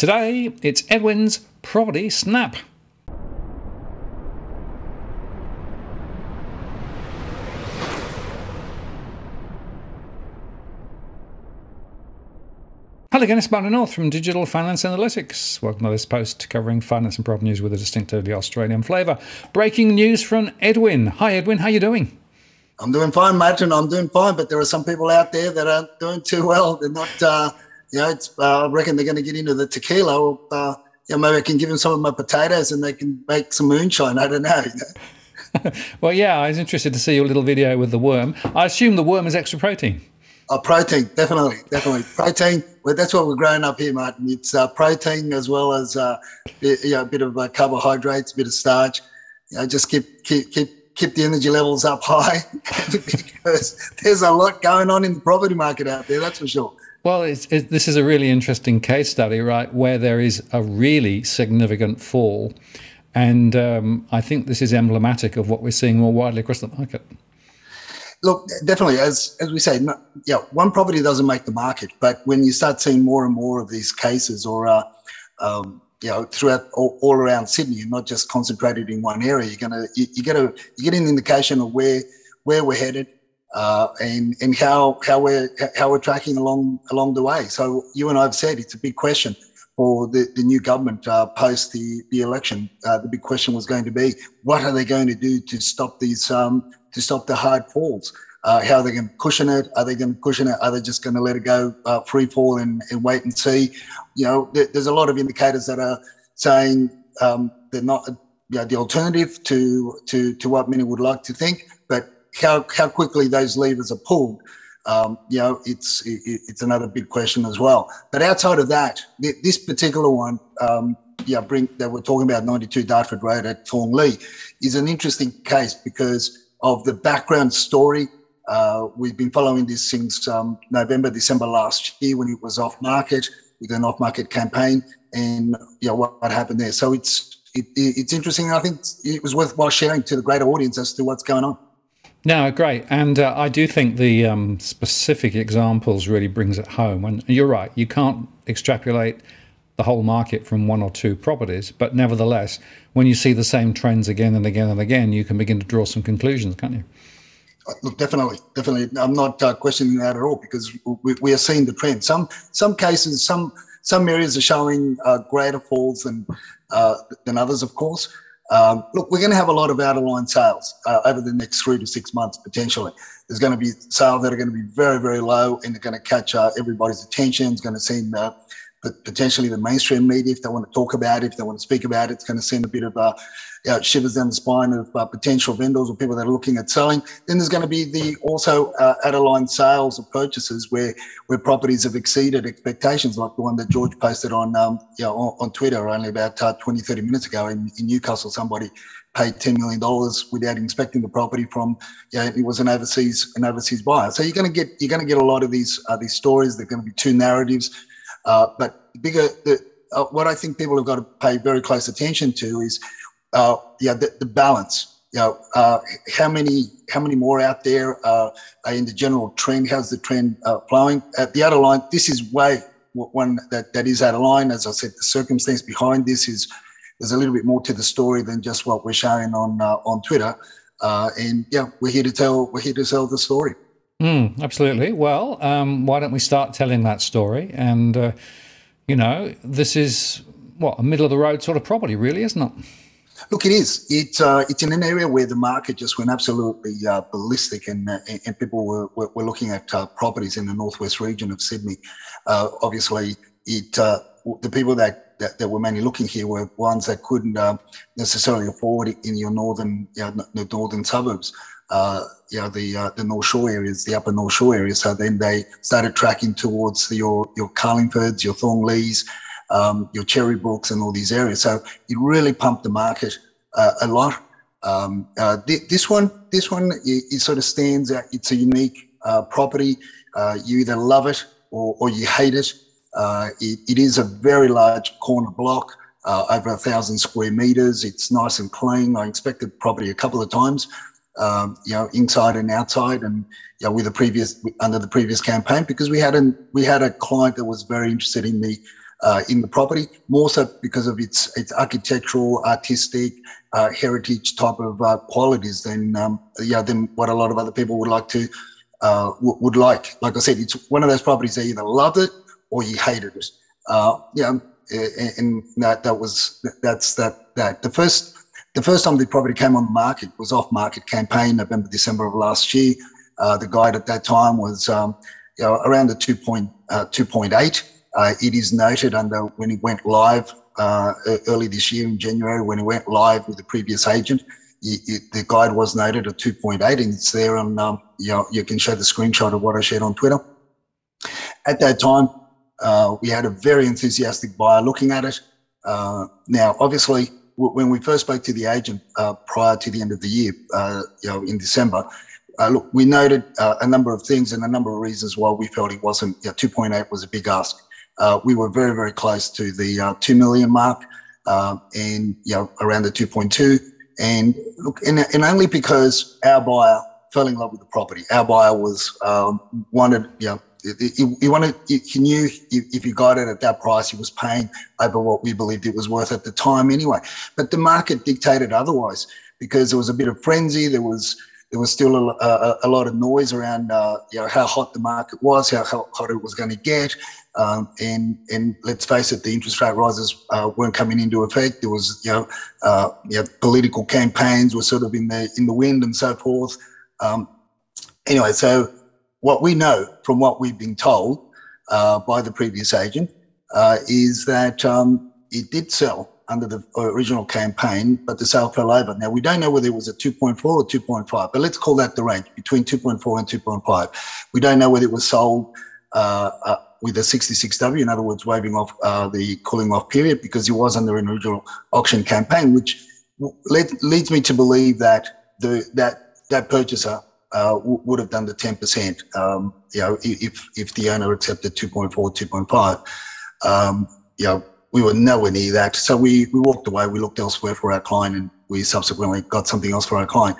Today, it's Edwin's Property Snap. Hello again, it's Martin North from Digital Finance Analytics. Welcome to this post covering finance and property news with a distinctively Australian flavour. Breaking news from Edwin. Hi Edwin, how are you doing? I'm doing fine, Martin. I'm doing fine, but there are some people out there that aren't doing too well. They're not, I reckon they're going to get into the tequila. Or, maybe I can give them some of my potatoes and they can make some moonshine. I don't know. Well, yeah, I was interested to see your little video with the worm. I assume the worm is extra protein. Oh, protein, definitely. Protein, well, that's what we're growing up here, Martin. It's protein as well as a bit of carbohydrates, a bit of starch. Just keep the energy levels up high because there's a lot going on in the property market out there, that's for sure. Well, this is a really interesting case study, right, where there is a really significant fall. And I think this is emblematic of what we're seeing more widely across the market. Look, definitely, as we say, one property doesn't make the market, but when you start seeing more and more of these cases, or throughout all around Sydney, and not just concentrated in one area, you get an indication of where we're headed, and how we're tracking along the way. So you and I have said it's a big question for the new government post the election. The big question was going to be, what are they going to do to stop these? To stop the hard falls? How are they going to cushion it? Are they going to cushion it? Are they just going to let it go free fall and wait and see? There's a lot of indicators that are saying they're not the alternative to what many would like to think, but how quickly those levers are pulled, it's another big question as well. But outside of that, this particular one, that we're talking about, 92 Dartford Road at Thornlea, is an interesting case because of the background story. We've been following this since November, December last year when it was off market with an off-market campaign, and what happened there. So it's interesting. I think it was worthwhile sharing to the greater audience as to what's going on. No, great. And I do think the specific examples really brings it home. And you're right, you can't extrapolate the whole market from one or two properties, but nevertheless, when you see the same trends again and again and again, you can begin to draw some conclusions, can't you? Look, definitely. I'm not questioning that at all, because we are seeing the trend. Some cases, some areas are showing greater falls than others, of course. Look, we're going to have a lot of out-of-line sales over the next 3 to 6 months, potentially. There's going to be sales that are going to be very, very low, and they're going to catch everybody's attention. It's going to seem potentially the mainstream media, if they want to talk about it, if they want to speak about it, it's going to send a bit of shivers down the spine of potential vendors or people that are looking at selling. Then there's going to be the also out-of-line sales or purchases where properties have exceeded expectations, like the one that George posted on Twitter only about 20, 30 minutes ago in Newcastle. Somebody paid $10 million without inspecting the property from, it was an overseas buyer. So you're going to get a lot of these stories. They're going to be two narratives. But what I think people have got to pay very close attention to is, the balance. How many more out there are in the general trend? How's the trend flowing? At the outer line, this is one that is out of line. As I said, the circumstance behind this there's a little bit more to the story than just what we're showing on Twitter. We're here to tell the story. Absolutely. Well, why don't we start telling that story? And, this is, a middle-of-the-road sort of property, really, isn't it? Look, it is. It's in an area where the market just went absolutely ballistic, and people were looking at properties in the northwest region of Sydney. Obviously, the people that were mainly looking here were ones that couldn't necessarily afford it in your northern suburbs. The North Shore areas, the upper North Shore areas. So then they started tracking towards your Carlingfords, your Thornleas, your Cherrybrooks, and all these areas. So it really pumped the market a lot. This one, it sort of stands out. It's a unique property. You either love it or you hate it. It is a very large corner block, over 1,000 square meters. It's nice and clean. I inspected property a couple of times. Inside and outside, and under the previous campaign, because we had a client that was very interested in the in the property, more so because of its architectural, artistic, heritage type of qualities than what a lot of other people would like to would like. Like I said, it's one of those properties that you either loved it or you hated it. And that's that. The first time the property came on the market was off-market campaign, November, December of last year. The guide at that time was around the 2.8. It is noted under when it went live early this year in January, when it went live with the previous agent, the guide was noted at 2.8, and it's there on, you can show the screenshot of what I shared on Twitter. At that time, we had a very enthusiastic buyer looking at it. Now, obviously, when we first spoke to the agent prior to the end of the year, in December, look, we noted a number of things and a number of reasons why we felt it wasn't, 2.8 was a big ask. We were very, very close to the 2 million mark, and around the 2.2. And look, and only because our buyer fell in love with the property. Our buyer was wanted, he knew if he got it at that price, he was paying over what we believed it was worth at the time anyway. But the market dictated otherwise, because there was a bit of frenzy. There was still a lot of noise around how hot the market was, how hot it was going to get, and let's face it, the interest rate rises weren't coming into effect. There was political campaigns were sort of in the wind and so forth. Anyway, so what we know from what we've been told by the previous agent is that it did sell under the original campaign, but the sale fell over. Now, we don't know whether it was a 2.4 or 2.5, but let's call that the range, between 2.4 and 2.5. We don't know whether it was sold with a 66W, in other words, waiving off the cooling off period, because it was under an original auction campaign, which leads me to believe that that purchaser would have done the 10%, if the owner accepted 2.4, 2.5. We were nowhere near that. So we walked away, we looked elsewhere for our client, and we subsequently got something else for our client.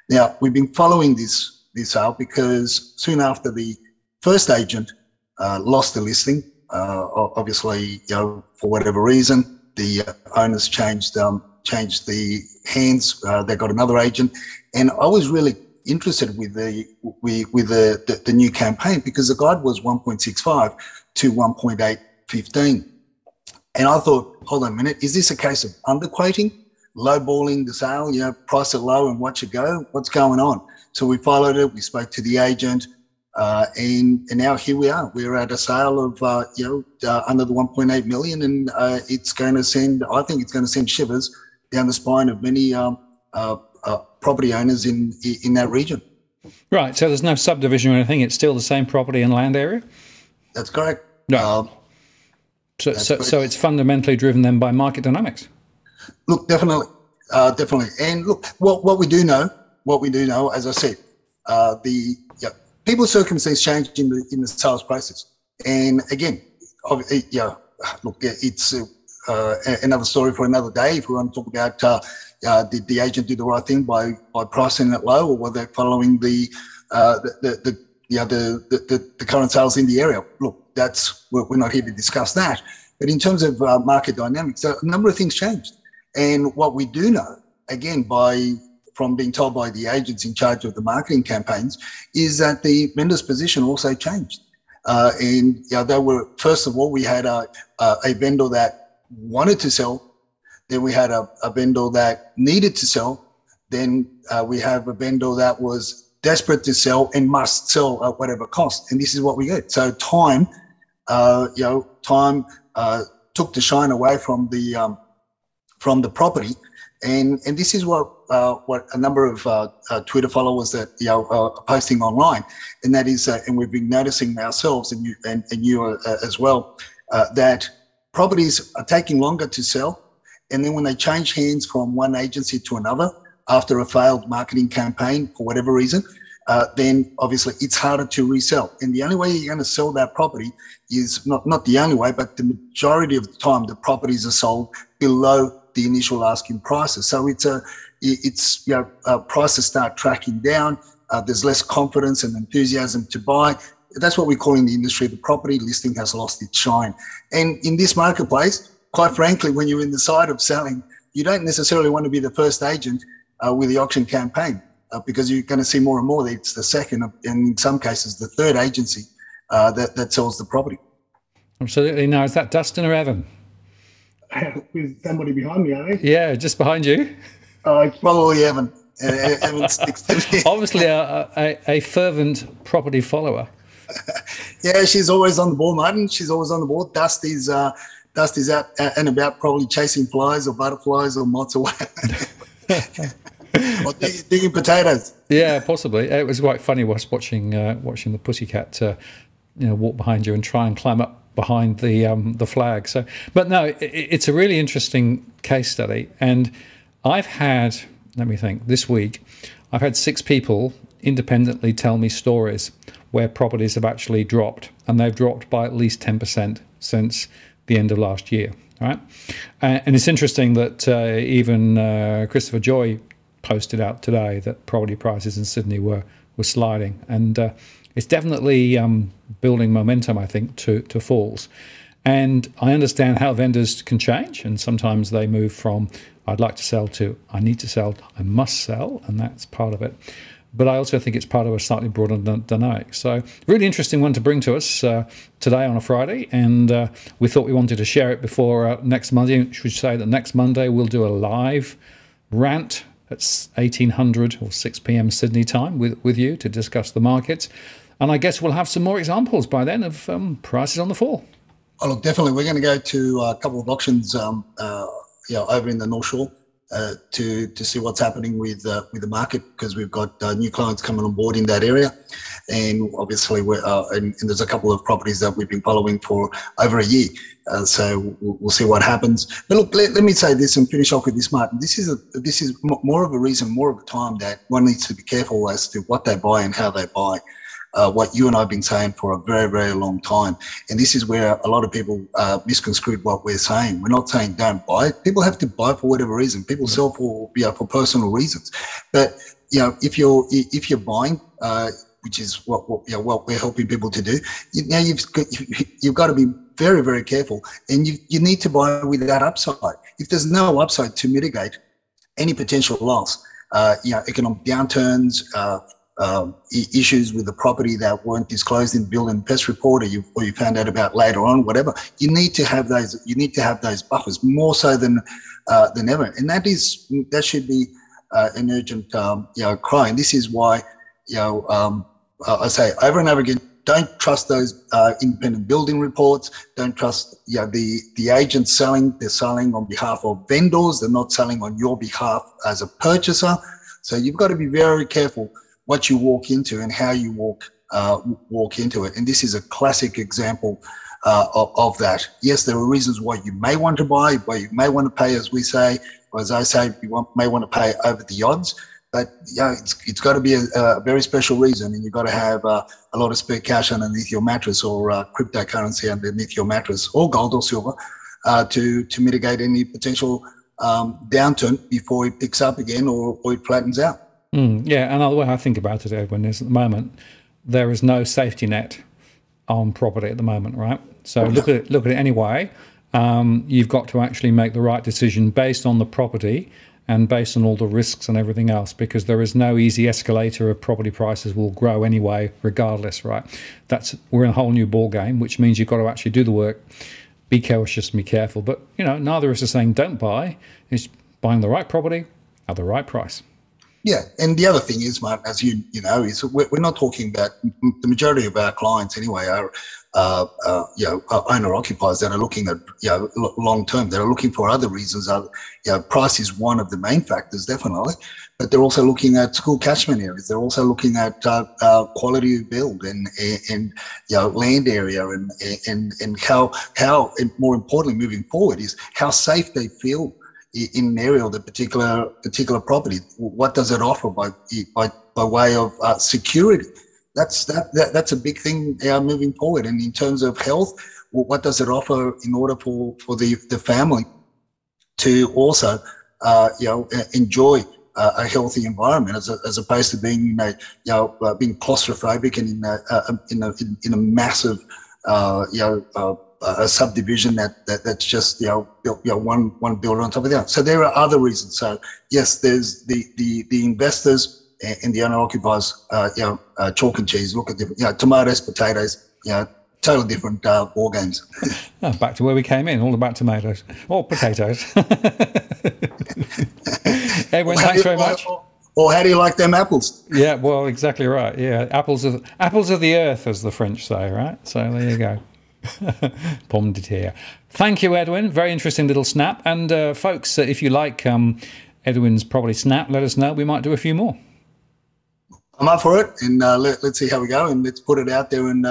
Now, we've been following this sale because soon after the first agent lost the listing, obviously, for whatever reason, the owners changed the hands. They got another agent, and I was really interested with the new campaign, because the guide was 1.65 to 1.815. And I thought, hold on a minute, is this a case of underquoting, lowballing the sale, price it low and watch it go? What's going on? So we followed it, we spoke to the agent, and now here we are. We're at a sale of, under the 1.8 million, and it's going to send, I think it's going to send shivers down the spine of many property owners in that region. Right, so there's no subdivision or anything, it's still the same property and land area? That's correct. No. So it's fundamentally driven then by market dynamics. Look, definitely. And look, what we do know, as I said, people's circumstances change in the sales process. And again, look, it's another story for another day. If we want to talk about did the agent do the right thing by pricing it low, or were they following the current sales in the area? Look, we're not here to discuss that. But in terms of market dynamics, a number of things changed. And what we do know, again, from being told by the agents in charge of the marketing campaigns, is that the vendor's position also changed. And they were, first of all, we had a vendor that wanted to sell. Then we had a vendor that needed to sell. Then we have a vendor that was desperate to sell and must sell at whatever cost. And this is what we get. So time took the shine away from the property, and this is what a number of Twitter followers that are posting online, and that is, and we've been noticing ourselves, and you as well, that properties are taking longer to sell, and then when they change hands from one agency to another after a failed marketing campaign for whatever reason, then obviously it's harder to resell. And the only way you're going to sell that property is not the only way, but the majority of the time the properties are sold below the initial asking prices. So prices start tracking down. There's less confidence and enthusiasm to buy. that's what we call in the industry, the property listing has lost its shine. And in this marketplace, quite frankly, when you're in the side of selling, you don't necessarily want to be the first agent with the auction campaign because you're going to see more and more that it's the second, and in some cases, the third agency that sells the property. Absolutely. Now, is that Dustin or Evan? With somebody behind me, are they? Yeah, just behind you. It's probably Evan. Evan's obviously a fervent property follower. Yeah, she's always on the ball, Martin. She's always on the ball. Dusty's out and about, probably chasing flies or butterflies or moths or whatever. Or digging potatoes. Yeah, possibly. It was quite funny watching the pussycat, walk behind you and try and climb up behind the flag. So, but no, it's a really interesting case study, and I've had, let me think, this week, I've had 6 people independently tell me stories where properties have actually dropped, and they've dropped by at least 10% since the end of last year, right? And it's interesting that even Christopher Joy posted out today that property prices in Sydney were sliding, and it's definitely building momentum, I think, to falls. And I understand how vendors can change, and sometimes they move from I'd like to sell to I need to sell, I must sell, and that's part of it. But I also think it's part of a slightly broader dynamic. So really interesting one to bring to us today on a Friday, and we thought we wanted to share it before next Monday. We should say that next Monday we'll do a live rant at 1800 or 6 p.m. Sydney time with you to discuss the markets. And I guess we'll have some more examples by then of prices on the fall. Oh, look, definitely. We're going to go to a couple of auctions over in the North Shore to see what's happening with the market, because we've got new clients coming on board in that area. And obviously, and there's a couple of properties that we've been following for over a year. So we'll see what happens. But look, let me say this and finish off with this, Martin. This is more of a reason, more of a time that one needs to be careful as to what they buy and how they buy. What you and I have been saying for a very, very long time. And this is where a lot of people misconstrued what we're saying. We're not saying don't buy. People have to buy for whatever reason. People sell for personal reasons. But if you're buying, which is what we're helping people to do, now you've got to be very, very careful, and you need to buy with that upside. If there's no upside to mitigate any potential loss, economic downturns, issues with the property that weren't disclosed in the build and pest report, or you found out about later on, whatever, you need to have those. You need to have those buffers more so than ever, and that should be an urgent cry. And this is why I say over and over again, don't trust those independent building reports. Don't trust the agents selling. They're selling on behalf of vendors. They're not selling on your behalf as a purchaser. So you've got to be very careful what you walk into and how you walk into it. And this is a classic example of that. Yes, there are reasons why you may want to buy, why you may want to pay, as we say, or as I say, you may want to pay over the odds. But it's got to be a very special reason, and you've got to have a lot of spare cash underneath your mattress, or cryptocurrency underneath your mattress, or gold or silver, to mitigate any potential downturn before it picks up again or it flattens out. Yeah, and the way I think about it, Edwin, is at the moment there is no safety net on property at the moment, right? So look at it anyway. You've got to actually make the right decision based on the property and based on all the risks and everything else, because there is no easy escalator of property prices will grow anyway, regardless, right? We're in a whole new ball game, which means you've got to actually do the work, be cautious and be careful. But neither of us is saying don't buy. It's buying the right property at the right price. Yeah, and the other thing is, Mark, as you know, is we're not talking about the majority of our clients anyway are owner occupiers that are looking at long term. They're looking for other reasons. Price is one of the main factors, definitely, but they're also looking at school catchment areas. They're also looking at quality of build and land area and how and more importantly moving forward is how safe they feel in an area of the particular property. What does it offer by way of security? That's a big thing moving forward. And in terms of health, what does it offer in order for the family to also enjoy a healthy environment as opposed to being being claustrophobic and in a massive a subdivision that's just built one builder on top of the other. So there are other reasons. So yes, there's the investors and the owner occupiers. Chalk and cheese. Look at different tomatoes, potatoes. Totally different ball games. Oh, back to where we came in, all about tomatoes or potatoes. Edwin, thanks very much. Or how do you like them apples? Yeah, well, exactly right. Yeah, apples of the earth, as the French say, right? So there you go. Pomme de terre. Thank you, Edwin. Very interesting little snap. And folks, if you like Edwin's probably snap, let us know. We might do a few more. I'm up for it, and let's see how we go, and let's put it out there and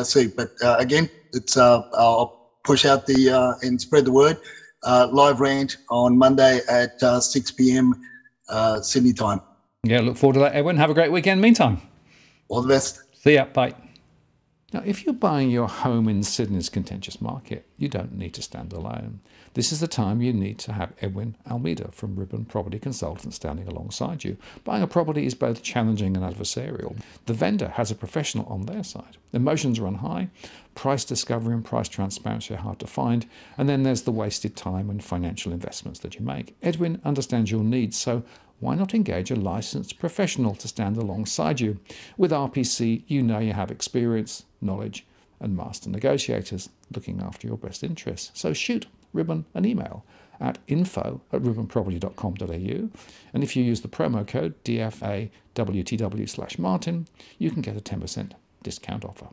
see. But again, it's I'll push out and spread the word. Live rant on Monday at 6 p.m. Sydney time. Yeah, look forward to that, Edwin. Have a great weekend. Meantime, all the best. See ya. Bye. Now, if you're buying your home in Sydney's contentious market, you don't need to stand alone. This is the time you need to have Edwin Almedia from Ribbon Property Consultants standing alongside you. Buying a property is both challenging and adversarial. The vendor has a professional on their side. Emotions run high, price discovery and price transparency are hard to find, and then there's the wasted time and financial investments that you make. Edwin understands your needs, so why not engage a licensed professional to stand alongside you? With RPC, you know you have experience, knowledge, and master negotiators looking after your best interests. So shoot Ribbon an email at info@ribbonproperty.com.au, and if you use the promo code DFAWTW/Martin, you can get a 10% discount offer.